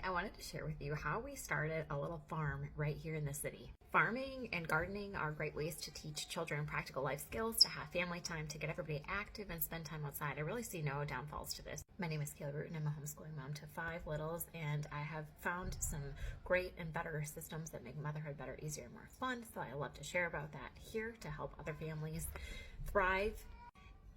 I wanted to share with you how we started a little farm right here in the city. Farming and gardening are great ways to teach children practical life skills, to have family time, to get everybody active and spend time outside. I really see no downfalls to this. My name is Kayla Root and I'm a homeschooling mom to 5 littles, and I have found some great and better systems that make motherhood better, easier, and more fun. So I love to share about that here to help other families thrive.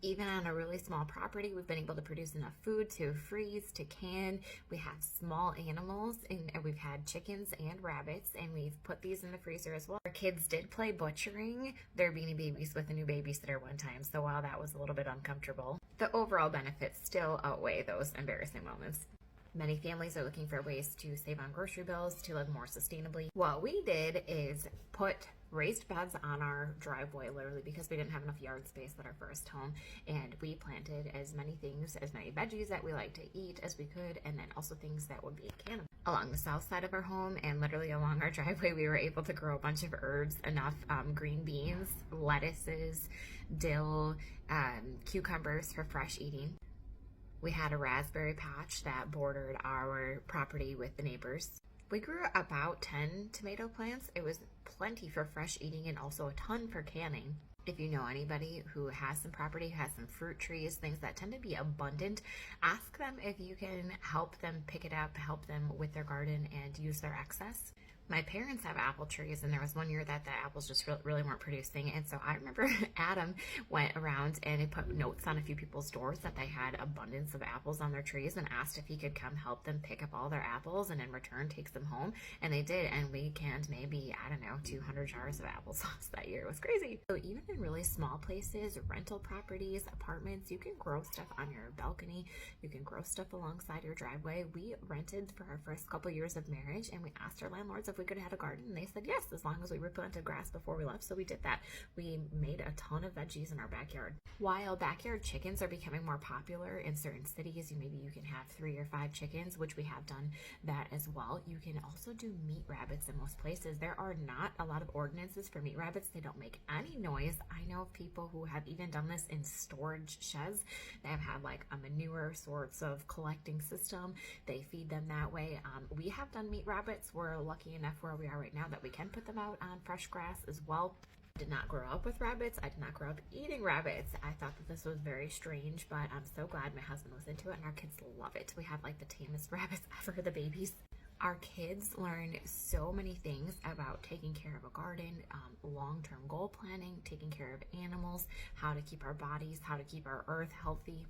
Even on a really small property, we've been able to produce enough food to freeze, to can. We have small animals, and we've had chickens and rabbits, and we've put these in the freezer as well. Our kids did play butchering their Beanie Babies with a new babysitter one time, so while that was a little bit uncomfortable, the overall benefits still outweigh those embarrassing moments. Many families are looking for ways to save on grocery bills, to live more sustainably. What we did is put raised beds on our driveway, literally, because we didn't have enough yard space at our first home, and we planted as many things, as many veggies that we like to eat as we could, and then also things that would be cannibal. Along the south side of our home and literally along our driveway, we were able to grow a bunch of herbs, enough green beans, lettuces, dill, cucumbers for fresh eating. We had a raspberry patch that bordered our property with the neighbors. We grew about 10 tomato plants. It was plenty for fresh eating and also a ton for canning. If you know anybody who has some property, has some fruit trees, things that tend to be abundant, ask them if you can help them pick it up, help them with their garden and use their excess. My parents have apple trees, and there was one year that the apples just really weren't producing, and so I remember Adam went around and he put notes on a few people's doors that they had abundance of apples on their trees and asked if he could come help them pick up all their apples and in return takes them home, and they did, and we canned maybe, I don't know, 200 jars of applesauce that year. It was crazy. So even in really small places, rental properties, apartments, you can grow stuff on your balcony, you can grow stuff alongside your driveway. We rented for our first couple years of marriage, and we asked our landlords if we could have a garden, and they said yes, as long as we replanted grass before we left, so we did that. We made a ton of veggies in our backyard. While backyard chickens are becoming more popular in certain cities, maybe you can have 3 or 5 chickens, which we have done that as well. You can also do meat rabbits in most places. There are not a lot of ordinances for meat rabbits. They don't make any noise. I know of people who have even done this in storage sheds. They have had like a manure sorts of collecting system. They feed them that way. We have done meat rabbits. We're lucky enough where we are right now that we can put them out on fresh grass as well. I did not grow up with rabbits. I did not grow up eating rabbits. I thought that this was very strange, but I'm so glad my husband was into it, and our kids love it. We have like the tamest rabbits ever, the babies. Our kids learn so many things about taking care of a garden, long-term goal planning, taking care of animals, how to keep our bodies, how to keep our earth healthy.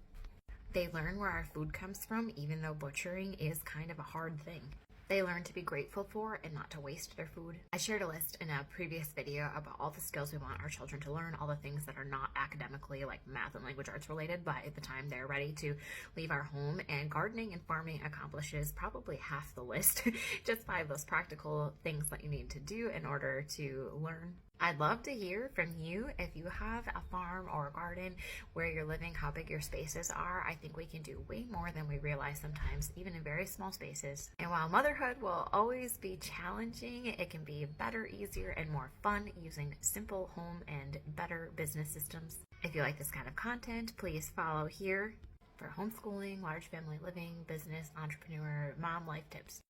They learn where our food comes from, even though butchering is kind of a hard thing. They learn to be grateful for and not to waste their food. I shared a list in a previous video about all the skills we want our children to learn, all the things that are not academically like math and language arts related, but at the time they're ready to leave our home, and gardening and farming accomplishes probably half the list, just 5 of those practical things that you need to do in order to learn. I'd love to hear from you if you have a farm or a garden, where you're living, how big your spaces are. I think we can do way more than we realize sometimes, even in very small spaces. And while motherhood will always be challenging, it can be better, easier, and more fun using simple home and better business systems. If you like this kind of content, please follow here for homeschooling, large family living, business, entrepreneur, mom life tips.